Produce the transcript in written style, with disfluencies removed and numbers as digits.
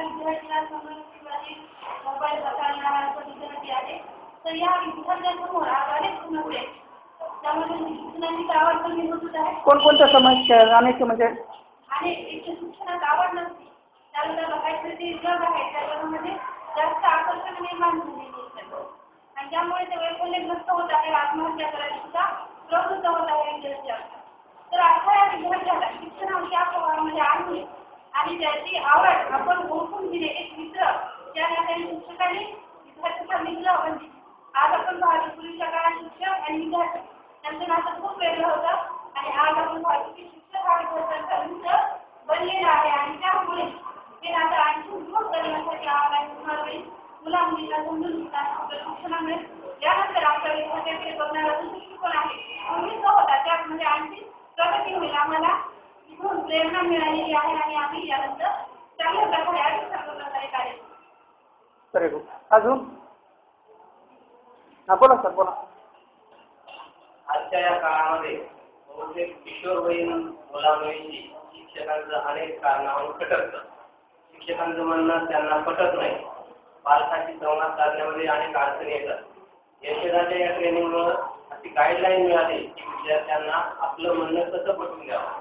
विद्यार्थ्यांना संबंधित मोबाईल हाताळणारा पद्धती आहे. तर या विद्यार्थ्यांसमोर आज अनेक समस्या आहेत. त्यामध्ये शिक्षणाची आवड कमी होत आहे. कोणकोणत्या समस्या अनेक म्हणजे आणि एक शिक्षणात आवड नसते. त्याला काहीतरी जग आहे त्या जगामध्ये जास्त आकर्षण निर्माण झालेले आहे. आणि त्यामुळे ते वैफल्यग्रस्त होत आहे. आत्महत्या करायला सुद्धा प्रवृत्त होत आहे विद्यार्थी. तर अशा या विद्यार्थ्याला शिक्षणाची म्हणजे आणली आणि त्याची आवड आपण ओळखून दिले. एक मित्र त्या नात्याने शिक्षकांनी विद्यार्थ्याचा मित्र म्हणजे आज आपण पाहतो पूर्वीच्या काळात शिक्षक आणि विद्यार्थी त्यांचं नातं खूप वेगळं होतं. आणि आज आपण पाहतो की शिक्षक हा विद्यार्थ्यांचा मित्र बनलेला आहे. आणि त्यामुळे हे नातं आणखी मजबूत करण्यासाठी आपण मुला मुलींना समजून घेतात शिक्षणामुळे यानंतर आपल्या विद्यार्थ्यांकडे बघणारा जो दृष्टिकोन आहे पूर्वीचा होता त्यामध्ये आणखी प्रगती होईल. आम्हाला इथून प्रेरणा मिळालेली आहे आणि आम्ही यानंतर चांगल्या प्रकारे आणि चांगल्या प्रकारे कार्य करू. अजून बोला सर बोला. आजच्या या काळामध्ये बहुतेक किशोरवयीन मुलामुलींची शिक्षकांचं अनेक कारणावरून खटकतं. शिक्षकांचं म्हणणं त्यांना पटत नाही. पालकांशी संवाद साधण्यामध्ये अनेक अडचणी येतात. यशोदाच्या या ट्रेनिंगमुळे अशी गाईडलाईन मिळाली की विद्यार्थ्यांना आपलं म्हणणं कसं पटवून द्यावं.